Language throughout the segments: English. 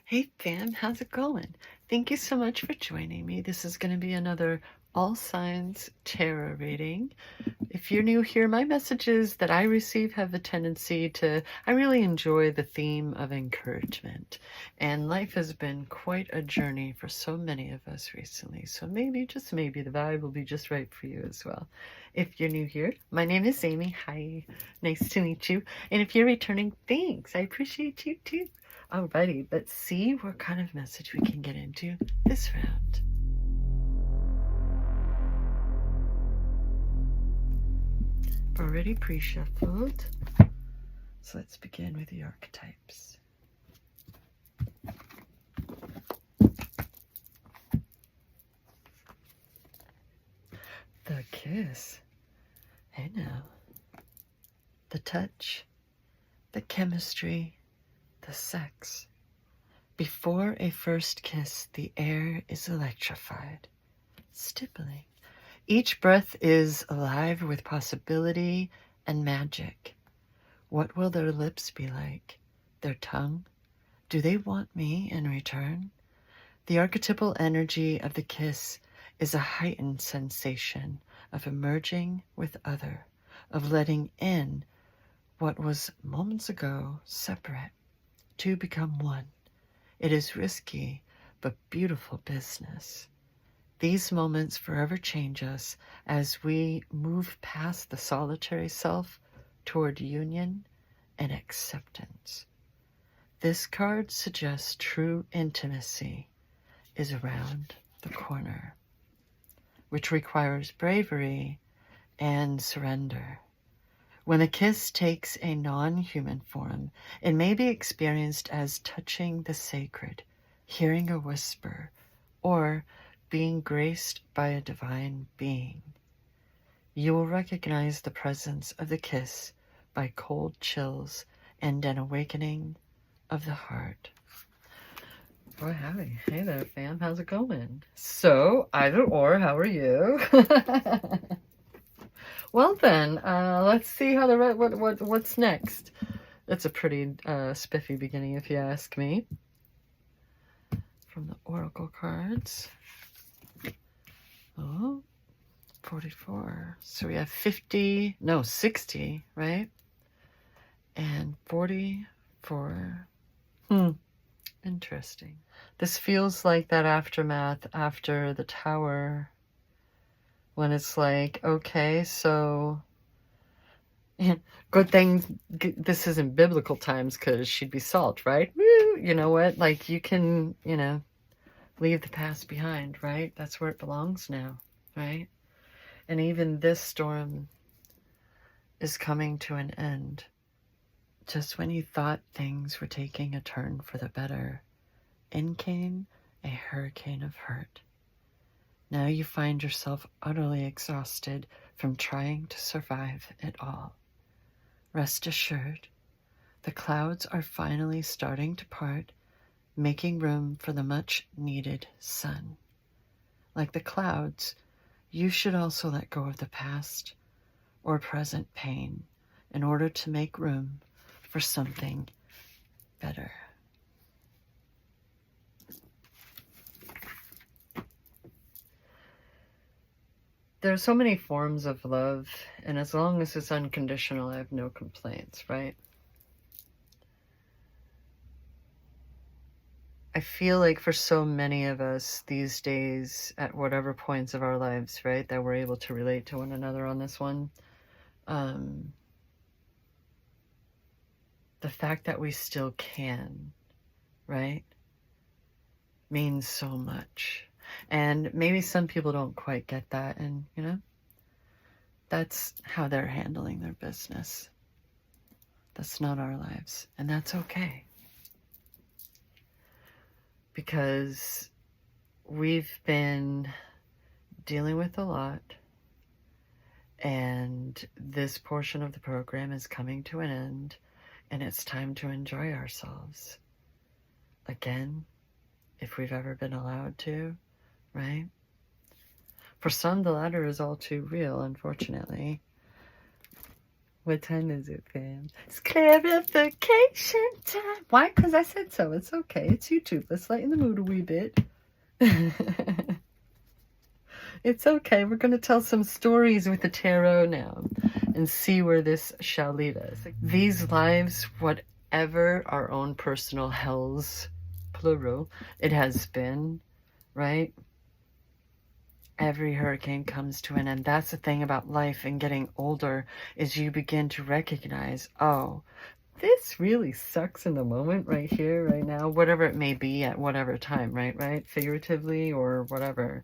Hey fam, how's it going? Thank you so much for joining me. This is going to be another All Signs Tarot reading. If you're new here, my messages that I receive have a tendency to, I really enjoy the theme of encouragement. And life has been quite a journey for so many of us recently. So maybe, just maybe, the vibe will be just right for you as well. If you're new here, my name is Amy. Hi, nice to meet you. And if you're returning, thanks. I appreciate you too. Alrighty, let's see what kind of message we can get into this round. Already pre-shuffled. So let's begin with the archetypes. The kiss. Hey now. The touch. The chemistry. The sex. Before a first kiss, the air is electrified, stippling. Each breath is alive with possibility and magic. What will their lips be like? Their tongue? Do they want me in return? The archetypal energy of the kiss is a heightened sensation of emerging with other, of letting in what was moments ago separate to become one. It is risky but beautiful business. These moments forever change us as we move past the solitary self toward union and acceptance. This card suggests true intimacy is around the corner, which requires bravery and surrender. When a kiss takes a non-human form, it may be experienced as touching the sacred, hearing a whisper, or being graced by a divine being. You will recognize the presence of the kiss by cold chills and an awakening of the heart. Boy, howdy. Hey there, fam. How's it going? So, either or, how are you? Well then, let's see how what's next. That's a pretty spiffy beginning, if you ask me. From the oracle cards. Oh, 44. So we have 60, right? And 44. Interesting. This feels like that aftermath after the tower, when it's like, okay, so good thing this isn't biblical times, because she'd be salt, right? Woo! You know what? Like, you can, leave the past behind, right? That's where it belongs now, right? And even this storm is coming to an end. Just when you thought things were taking a turn for the better, in came a hurricane of hurt. Now you find yourself utterly exhausted from trying to survive it all. Rest assured, the clouds are finally starting to part, making room for the much-needed sun. Like the clouds, you should also let go of the past or present pain in order to make room for something better. There are so many forms of love, and as long as it's unconditional, I have no complaints, right? I feel like for so many of us these days, at whatever points of our lives, right, that we're able to relate to one another on this one, the fact that we still can, right, means so much. And maybe some people don't quite get that, and, that's how they're handling their business. That's not our lives, and that's okay. Because we've been dealing with a lot, and this portion of the program is coming to an end, and it's time to enjoy ourselves again, if we've ever been allowed to, right? For some, the latter is all too real, unfortunately. What time is it, fam? It's clarification time. Why? Because I said so. It's okay. It's YouTube. Let's lighten the mood a wee bit. It's okay. We're going to tell some stories with the tarot now and see where this shall lead us. These lives, whatever our own personal hells, plural, it has been, right? Every hurricane comes to an end. That's the thing about life and getting older, is you begin to recognize, oh, this really sucks in the moment right here, right now, whatever it may be at whatever time, right? Figuratively or whatever.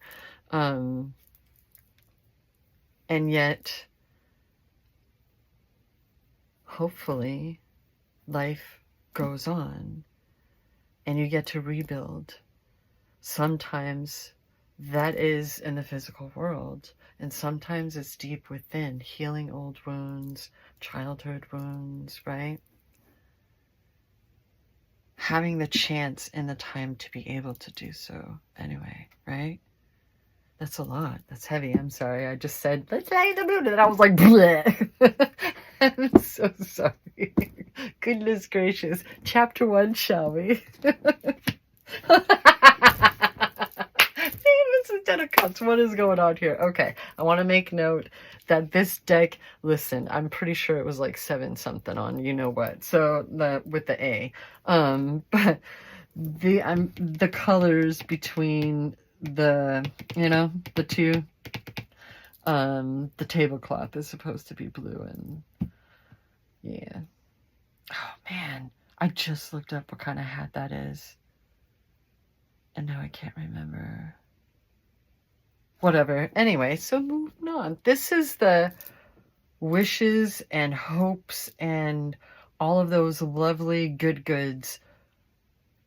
And yet, hopefully, life goes on and you get to rebuild. Sometimes that is in the physical world, and sometimes it's deep within, healing old wounds, childhood wounds, right? Having the chance and the time to be able to do so anyway, right? That's a lot. That's heavy. I'm sorry. I just said, let's lighten the mood, and I was like, bleh. I'm so sorry. Goodness gracious. Chapter 1, shall we? Ten of Cups. What is going on here? Okay, I want to make note that this deck, listen, I'm pretty sure it was like 7 something on you know what. So with the A, but the colors between the the two, the tablecloth is supposed to be blue, and yeah. Oh man, I just looked up what kind of hat that is, and now I can't remember. Whatever. Anyway, so moving on. This is the wishes and hopes and all of those lovely good goods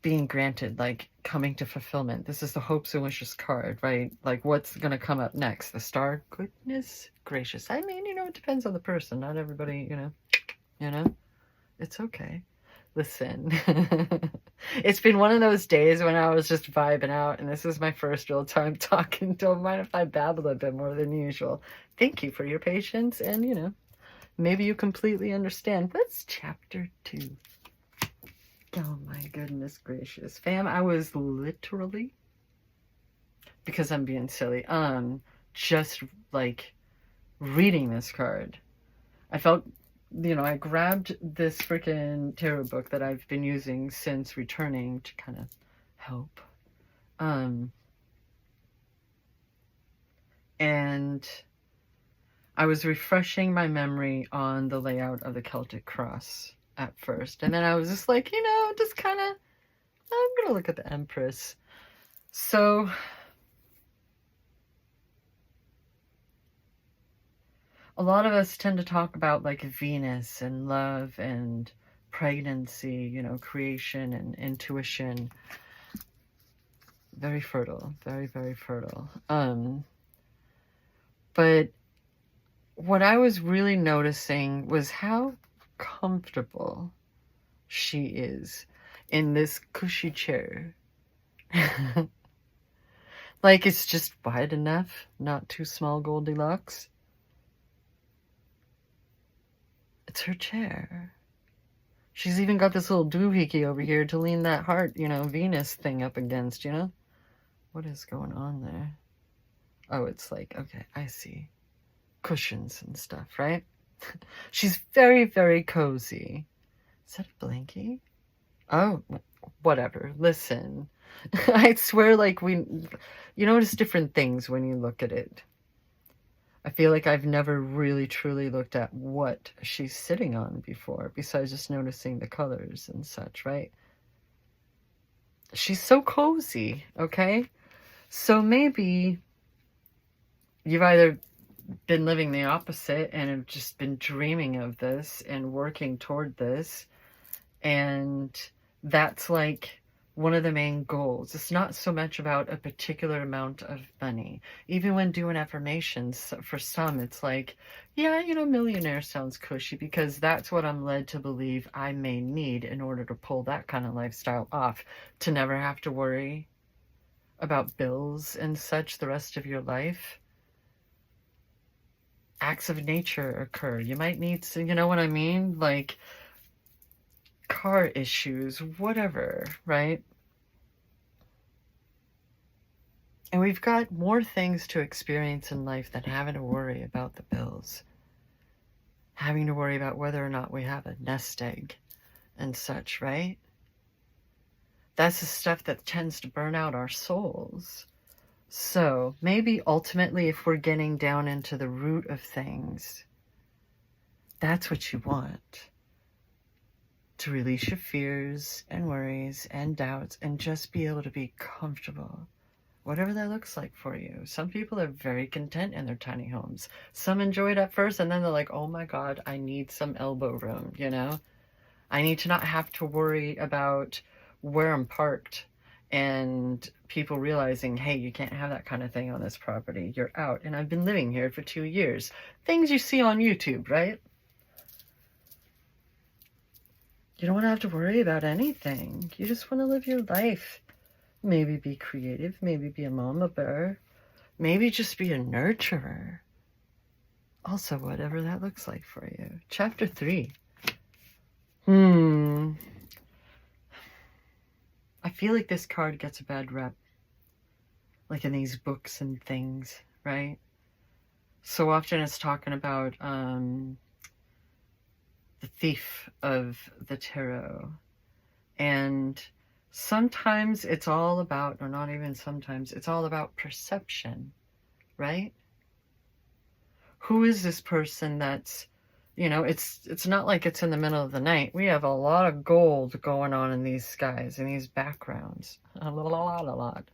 being granted, like coming to fulfillment. This is the hopes and wishes card, right? Like what's going to come up next? The star? Goodness gracious. I mean, it depends on the person. Not everybody, it's okay. Listen, it's been one of those days when I was just vibing out, and this is my first real time talking. Don't mind if I babble a bit more than usual. Thank you for your patience, and, maybe you completely understand. What's chapter 2? Oh my goodness gracious. Fam, I was literally, because I'm being silly, just, like, reading this card. I felt... I grabbed this freaking tarot book that I've been using since returning to kind of help. And I was refreshing my memory on the layout of the Celtic cross at first. And then I was just like, just kind of, I'm going to look at the Empress. So... a lot of us tend to talk about like Venus and love and pregnancy, creation and intuition. Very fertile, very, very fertile. But what I was really noticing was how comfortable she is in this cushy chair. Like it's just wide enough, not too small Goldilocks. It's her chair. She's even got this little doohickey over here to lean that heart, Venus thing up against, What is going on there? Oh, it's like, okay, I see. Cushions and stuff, right? She's very, very cozy. Is that a blankie? Oh, whatever. Listen. I swear, like, you notice different things when you look at it. I feel like I've never really truly looked at what she's sitting on before, besides just noticing the colors and such, right? She's so cozy, okay? So maybe you've either been living the opposite and have just been dreaming of this and working toward this, and that's like one of the main goals. It's not so much about a particular amount of money. Even when doing affirmations, for some, it's like, yeah, millionaire sounds cushy because that's what I'm led to believe I may need in order to pull that kind of lifestyle off, to never have to worry about bills and such the rest of your life. acts of nature occur. You might need some, you know what I mean? Like car issues, whatever, right? And we've got more things to experience in life than having to worry about the bills, having to worry about whether or not we have a nest egg and such, right? That's the stuff that tends to burn out our souls. So maybe ultimately, if we're getting down into the root of things, that's what you want. To release your fears and worries and doubts and just be able to be comfortable. Whatever that looks like for you. Some people are very content in their tiny homes. Some enjoy it at first and then they're like, oh my God, I need some elbow room, you know? I need to not have to worry about where I'm parked and people realizing, hey, you can't have that kind of thing on this property. You're out. And I've been living here for 2 years. Things you see on YouTube, right? You don't want to have to worry about anything. You just want to live your life. Maybe be creative. Maybe be a mama bear. Maybe just be a nurturer. Also, whatever that looks like for you. Chapter 3. I feel like this card gets a bad rep. Like in these books and things, right? So often it's talking about the thief of the tarot. And sometimes it's all about, or not even sometimes, it's all about perception, right? Who is this person that's, you know, it's not like it's in the middle of the night. We have a lot of gold going on in these skies, in these backgrounds. A lot,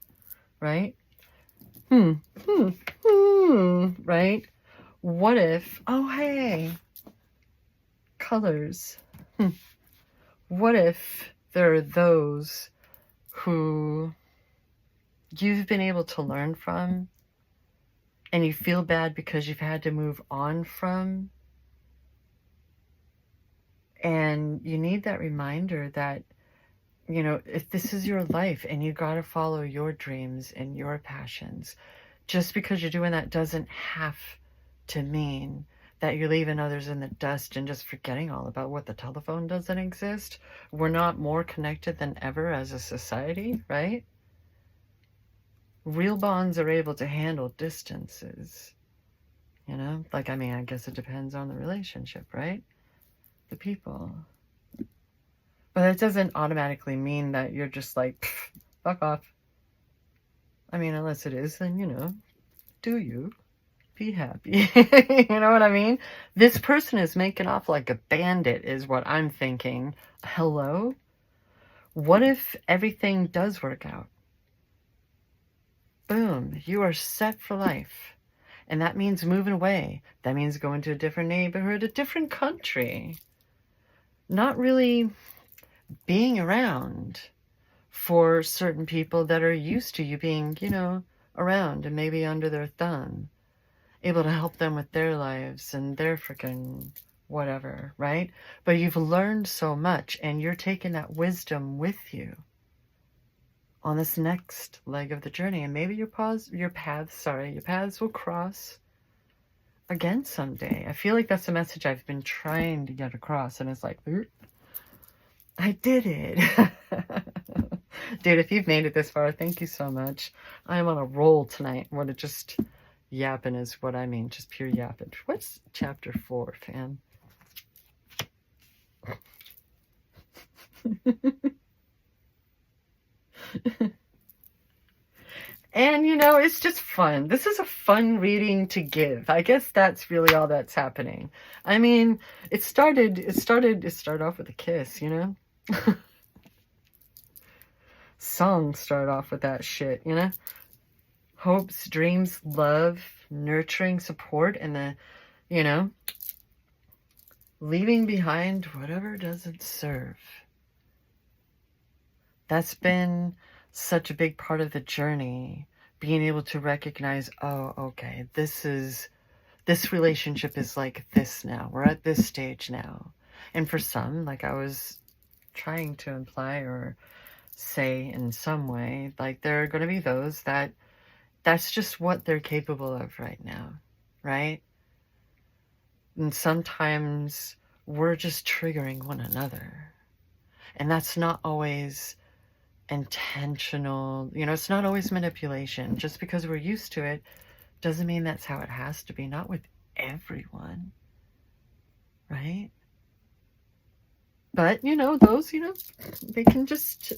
right? Right? What if, oh hey, colors. What if there are those who you've been able to learn from and you feel bad because you've had to move on from, and you need that reminder that, you know, if this is your life and you got to follow your dreams and your passions, just because you're doing that doesn't have to mean that you're leaving others in the dust and just forgetting all about what the telephone doesn't exist. We're not more connected than ever as a society, right? Real bonds are able to handle distances, you know? Like, I mean, I guess it depends on the relationship, right? The people. But it doesn't automatically mean that you're just like, fuck off. I mean, unless it is, then, you know, do you? Be happy. You know what I mean? This person is making off like a bandit is what I'm thinking. Hello? What if everything does work out? Boom, you are set for life. And that means moving away. That means going to a different neighborhood, a different country. Not really being around for certain people that are used to you being, you know, around and maybe under their thumb. Able to help them with their lives and their freaking whatever, right? But you've learned so much and you're taking that wisdom with you on this next leg of the journey. And maybe your paths will cross again someday. I feel like that's the message I've been trying to get across, and it's like, I did it. Dude, if you've made it this far, thank you so much. I'm on a roll tonight. What a just yapping is what I mean. Just pure yapping. What's chapter 4, fam? And, you know, it's just fun. This is a fun reading to give. I guess that's really all that's happening. I mean, it started off with a kiss, you know? Songs start off with that shit, you know? Hopes, dreams, love, nurturing, support, and the, you know, leaving behind whatever doesn't serve. That's been such a big part of the journey, being able to recognize, oh, okay, this relationship is like this now. We're at this stage now. And for some, like I was trying to imply or say in some way, like there are going to be those that's just what they're capable of right now, right? And sometimes we're just triggering one another. And that's not always intentional. You know, it's not always manipulation. Just because we're used to it doesn't mean that's how it has to be. Not with everyone. Right? But, you know, those, you know, they can just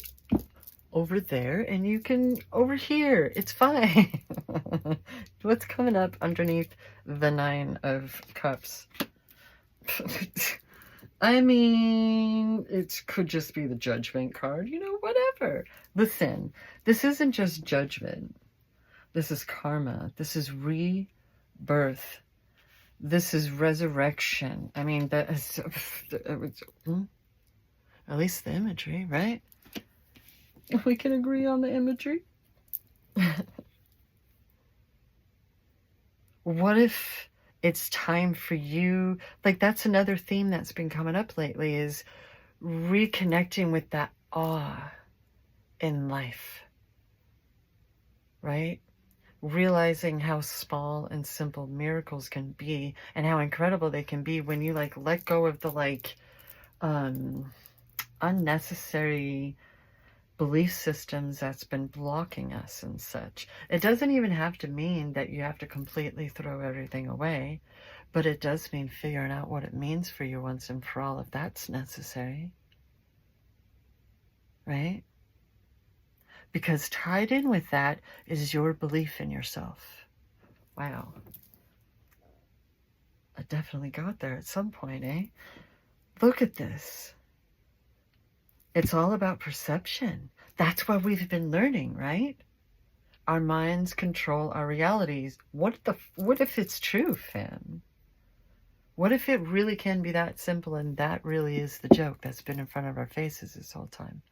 over there and you can over here. It's fine. What's coming up underneath the 9 of Cups? I mean, it could just be the Judgment card, you know, whatever. Listen, this isn't just judgment. This is karma. This is rebirth. This is resurrection. I mean, that is, at least the imagery, right? We can agree on the imagery. What if it's time for you? Like, that's another theme that's been coming up lately, is reconnecting with that awe in life, right? Realizing how small and simple miracles can be and how incredible they can be when you like let go of the like unnecessary belief systems that's been blocking us and such. It doesn't even have to mean that you have to completely throw everything away, but it does mean figuring out what it means for you once and for all, if that's necessary. Right? Because tied in with that is your belief in yourself. Wow. I definitely got there at some point, eh? Look at this. It's all about perception. That's what we've been learning, right? Our minds control our realities. What if it's true, fam? What if it really can be that simple and that really is the joke that's been in front of our faces this whole time?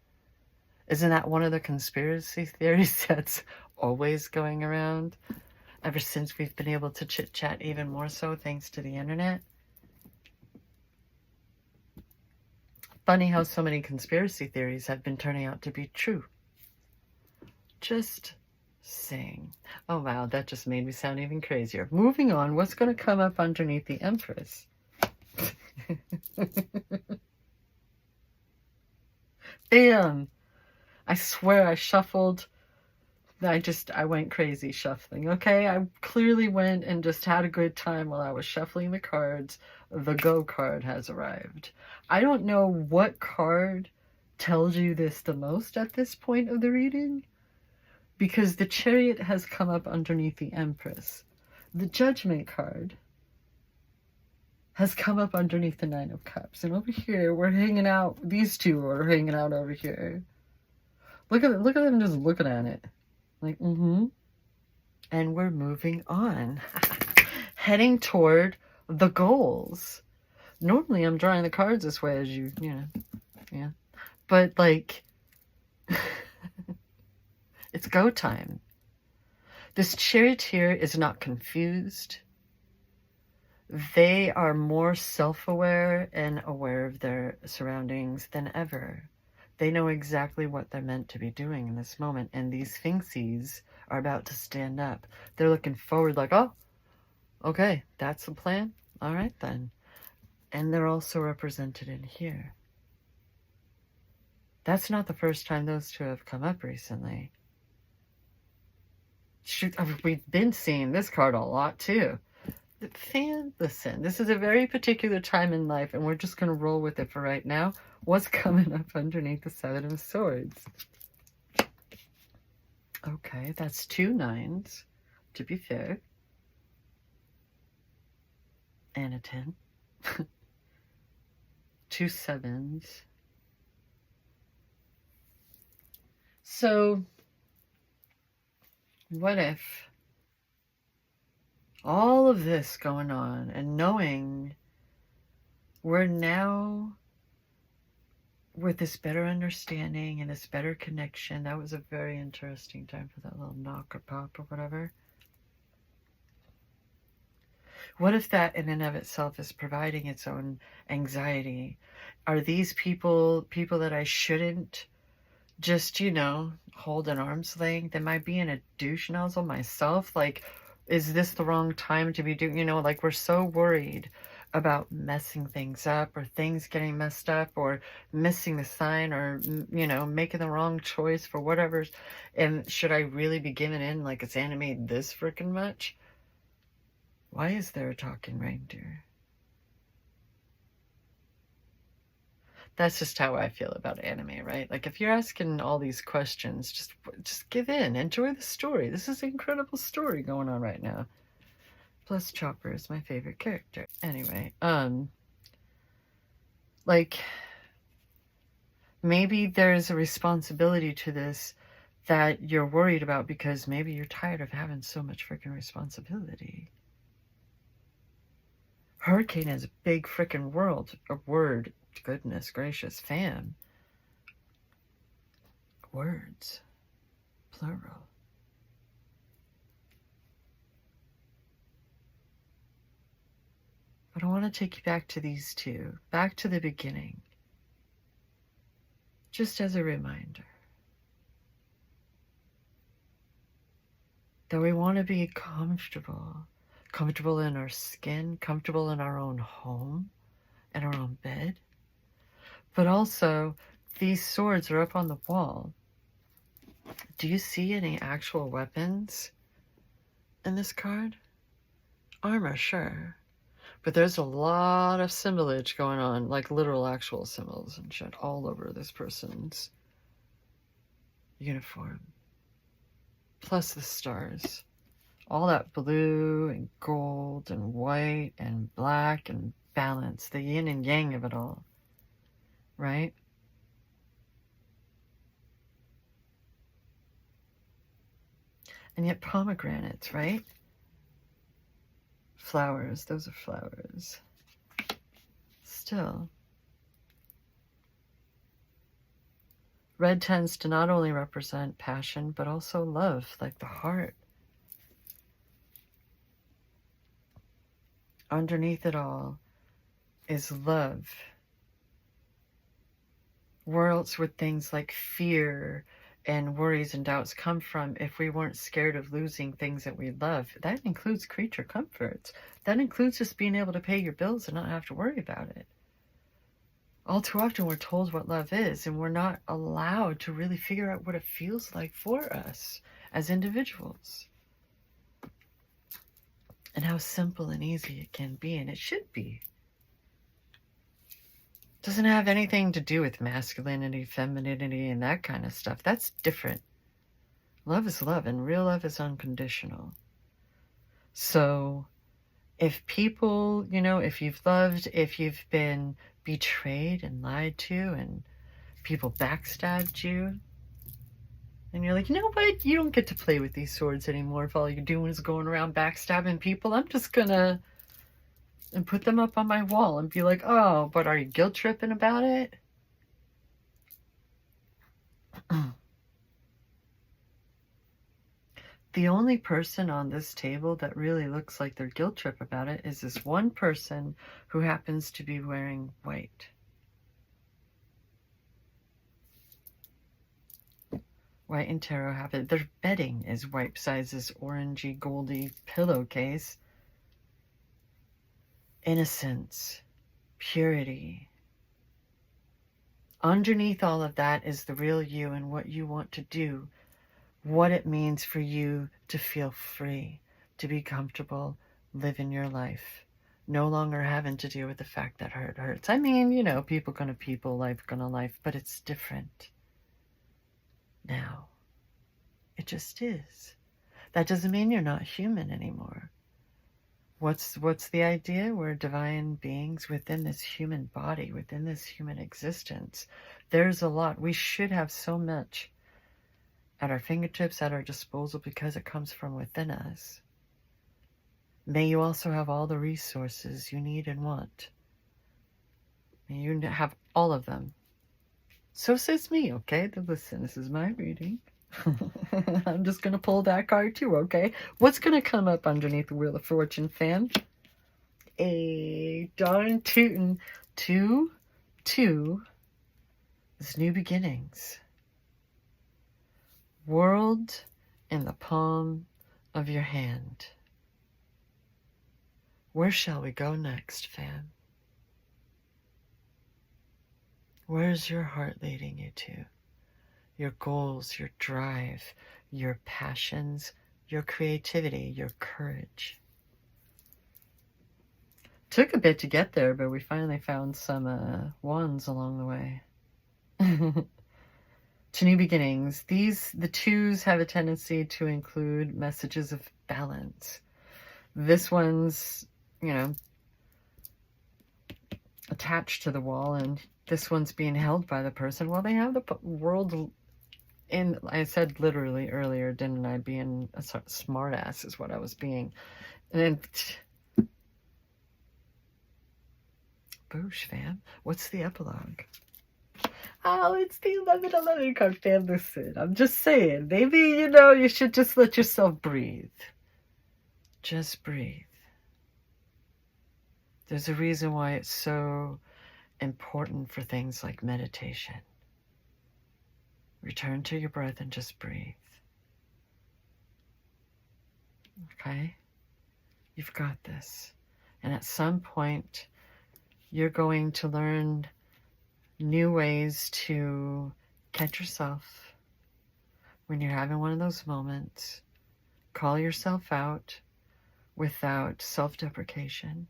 Isn't that one of the conspiracy theories that's always going around ever since we've been able to chit-chat even more so thanks to the internet? Funny how so many conspiracy theories have been turning out to be true. Just saying. Oh wow, that just made me sound even crazier. Moving on, what's going to come up underneath the Empress? Bam! I swear I shuffled. I went crazy shuffling, okay? I clearly went and just had a good time while I was shuffling the cards. The Go card has arrived. I don't know what card tells you this the most at this point of the reading, because the Chariot has come up underneath the Empress. The Judgment card has come up underneath the 9 of Cups. And over here, we're hanging out. These two are hanging out over here. Look at them just looking at it. Like, and we're moving on. Heading toward the goals. Normally I'm drawing the cards this way, as you know. Yeah. But, like, it's go time. This Charioteer is not confused. They are more self-aware and aware of their surroundings than ever. They know exactly what they're meant to be doing in this moment. And these Sphinxes are about to stand up. They're looking forward like, oh, okay, that's the plan? All right, then. And they're also represented in here. That's not the first time those two have come up recently. Shoot, we've been seeing this card a lot, too. Listen, this is a very particular time in life, and we're just going to roll with it for right now. What's coming up underneath the 7 of Swords? Okay, that's 2 9s, to be fair. And a 10. 2 7s. So, what if all of this going on and knowing we're now with this better understanding and this better connection? That was a very interesting time for that little knock or pop or whatever. What if that in and of itself is providing its own anxiety? Are these people that I shouldn't just, hold an arm's length? Am I being a douche nozzle myself? Like, is this the wrong time to be doing, like, we're so worried about messing things up or things getting messed up or missing the sign or, making the wrong choice for whatever. And should I really be giving in like it's animated this freaking much? Why is there a talking reindeer? That's just how I feel about anime, right? Like if you're asking all these questions, just give in. Enjoy the story. This is an incredible story going on right now. Plus Chopper is my favorite character. Anyway, like maybe there's a responsibility to this that you're worried about because maybe you're tired of having so much freaking responsibility. Hurricane is a big freaking word. Goodness gracious, fam. Words. Plural. But I want to take you back to these two. Back to the beginning. Just as a reminder. That we want to be comfortable. Comfortable in our skin. Comfortable in our own home. In our own bed. But also, these swords are up on the wall. Do you see any actual weapons in this card? Armor, sure. But there's a lot of symbolage going on, like literal actual symbols and shit all over this person's uniform. Plus the stars. All that blue and gold and white and black and balance. The yin and yang of it all. Right? And yet pomegranates, right? Flowers, those are flowers. Still. Red tends to not only represent passion, but also love, like the heart. Underneath it all is love. Where else would things like fear and worries and doubts come from if we weren't scared of losing things that we love? That includes creature comforts. That includes just being able to pay your bills and not have to worry about it. All too often we're told what love is, and we're not allowed to really figure out what it feels like for us as individuals. And how simple and easy it can be, and it should be. Doesn't have anything to do with masculinity, femininity, and that kind of stuff. That's different. Love is love, and real love is unconditional. So, if people, if you've loved, if you've been betrayed and lied to, and people backstabbed you, and you're like, you know what? You don't get to play with these swords anymore if all you're doing is going around backstabbing people. I'm just gonna and put them up on my wall and be like, oh, but are you guilt tripping about it? The only person on this table that really looks like they're guilt trip about it is this one person who happens to be wearing white. White and tarot have it. Their bedding is white besides this orangey, goldy pillowcase. Innocence, purity. Underneath all of that is the real you and what you want to do, what it means for you to feel free, to be comfortable, living your life, no longer having to deal with the fact that hurt hurts. I mean, people gonna people, life gonna life, but it's different now. It just is. That doesn't mean you're not human anymore. What's the idea? We're divine beings within this human body, within this human existence. There's a lot. We should have so much at our fingertips, at our disposal, because it comes from within us. May you also have all the resources you need and want. May you have all of them. So says me, okay? Listen, this is my reading. I'm just going to pull that card too, okay? What's going to come up underneath the Wheel of Fortune, fam? A darn tootin' 2, 2 is new beginnings. World in the palm of your hand. Where shall we go next, fam? Where's your heart leading you to? Your goals, your drive, your passions, your creativity, your courage. Took a bit to get there, but we finally found some wands along the way. To new beginnings. The twos have a tendency to include messages of balance. This one's, attached to the wall, and this one's being held by the person. Well, they have the world in, I said literally earlier, didn't I? Being a smart ass is what I was being. And then, boosh, fam. What's the epilogue? Oh, it's the 1111 card, fam. Listen, I'm just saying. Maybe, you should just let yourself breathe. Just breathe. There's a reason why it's so important for things like meditation. Return to your breath and just breathe. Okay? You've got this. And at some point, you're going to learn new ways to catch yourself when you're having one of those moments. Call yourself out without self-deprecation.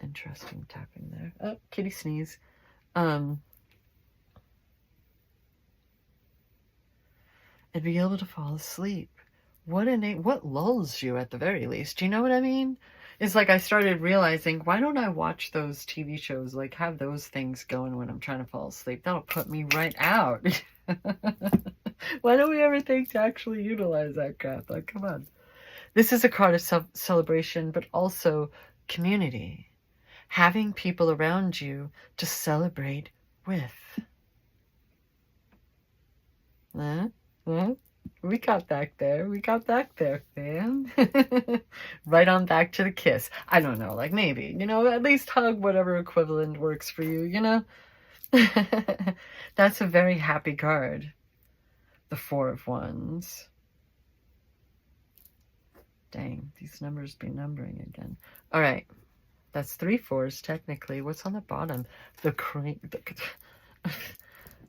Interesting tapping there. Oh, kitty sneeze. And be able to fall asleep. What lulls you at the very least? Do you know what I mean? It's like I started realizing, why don't I watch those TV shows, like have those things going when I'm trying to fall asleep? That'll put me right out. Why don't we ever think to actually utilize that crap? Like, come on. This is a card of celebration, but also community. Having people around you to celebrate with. We got back there. We got back there, fam. Right on back to the kiss. I don't know, like maybe, at least hug, whatever equivalent works for you, That's a very happy card. The Four of Wands. Dang, these numbers be numbering again. All right. That's 3 4s, technically. What's on the bottom? The crane.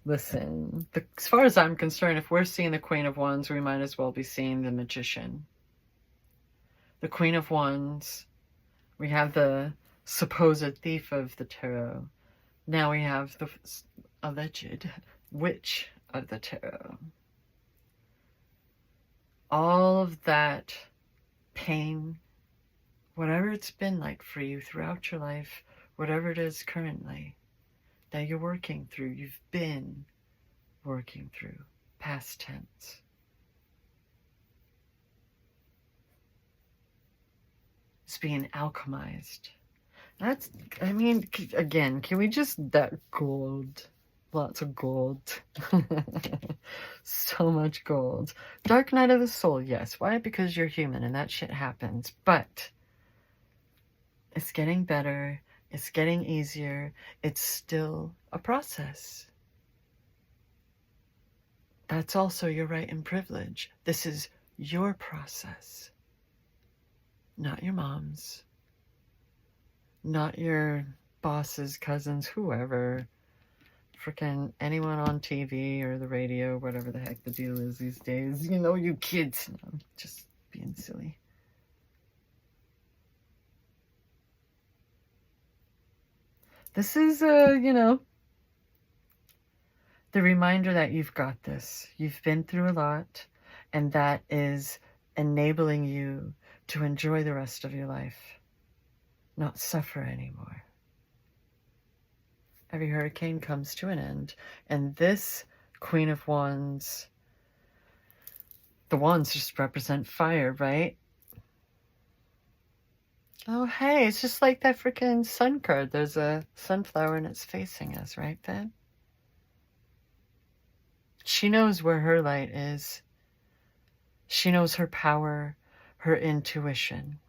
Listen, as far as I'm concerned, if we're seeing the Queen of Wands, we might as well be seeing the Magician. The Queen of Wands. We have the supposed thief of the tarot. Now we have the alleged witch of the tarot. All of that pain, whatever it's been like for you throughout your life, whatever it is currently that you're working through, you've been working through, past tense. It's being alchemized. Again, can we just, that gold, lots of gold, so much gold. Dark night of the soul, yes. Why? Because you're human and that shit happens, but it's getting better. It's getting easier. It's still a process. That's also your right and privilege. This is your process, not your mom's, not your boss's, cousins, whoever, freaking anyone on TV or the radio, whatever the heck the deal is these days. You kids. No, I'm just being silly. This is, the reminder that you've got this. You've been through a lot, and that is enabling you to enjoy the rest of your life, not suffer anymore. Every hurricane comes to an end, and this Queen of Wands, the wands just represent fire, right? Oh, hey, it's just like that freaking sun card. There's a sunflower and it's facing us, right, Ben? She knows where her light is. She knows her power, her intuition.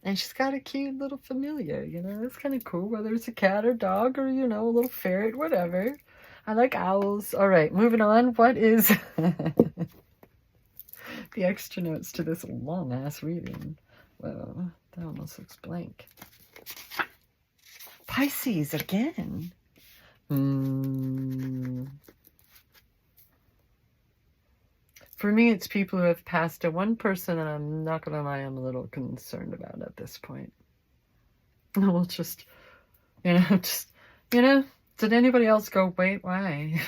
And she's got a cute little familiar, It's kind of cool, whether it's a cat or dog or, a little ferret, whatever. I like owls. All right, moving on. What is... the extra notes to this long ass reading. Whoa, that almost looks blank. Pisces again. For me, it's people who have passed. A one person that I'm not gonna lie, I'm a little concerned about at this point. We'll just, did anybody else go, wait, why?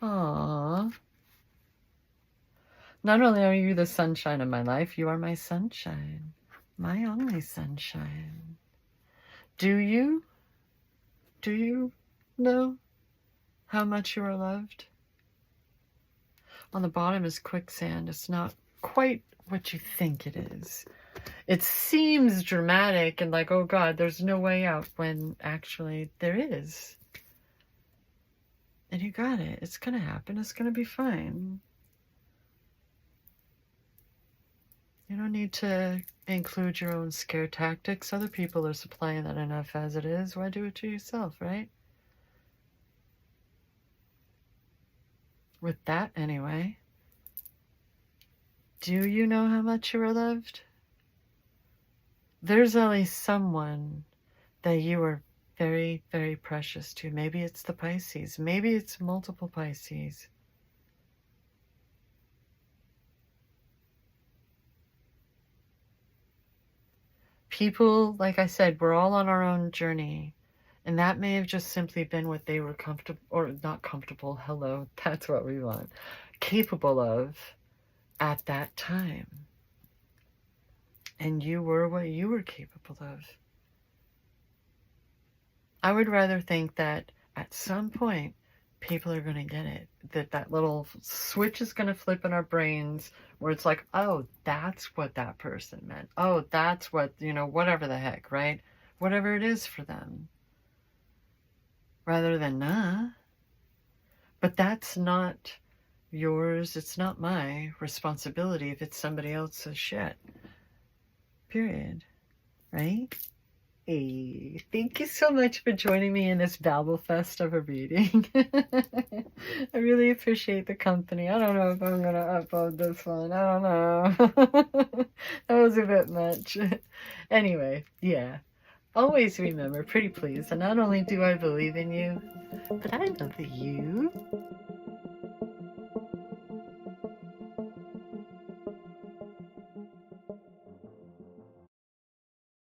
Aww. Not only are you the sunshine of my life, you are my sunshine. My only sunshine. Do you know how much you are loved? On the bottom is quicksand. It's not quite what you think it is. It seems dramatic and like, oh God, there's no way out, when actually there is. And you got it. It's going to happen. It's going to be fine. You don't need to include your own scare tactics. Other people are supplying that enough as it is. Why do it to yourself, right? With that, anyway, do you know how much you are loved? There's only someone that you are very, very precious to. Maybe it's the Pisces. Maybe it's multiple Pisces. People, like I said, we're all on our own journey. And that may have just simply been what they were comfortable, or not comfortable, hello, that's what we want, capable of at that time. And you were what you were capable of. I would rather think that at some point, people are going to get it. That little switch is going to flip in our brains where it's like, oh, that's what that person meant. Oh, that's what, whatever the heck, right? Whatever it is for them. Rather than, nah. But that's not yours. It's not my responsibility if it's somebody else's shit. Period. Right? Hey, thank you so much for joining me in this babble fest of a reading. I really appreciate the company. I don't know if I'm going to upload this one. I don't know. That was a bit much. Anyway, yeah. Always remember, pretty please, that not only do I believe in you, but I love you.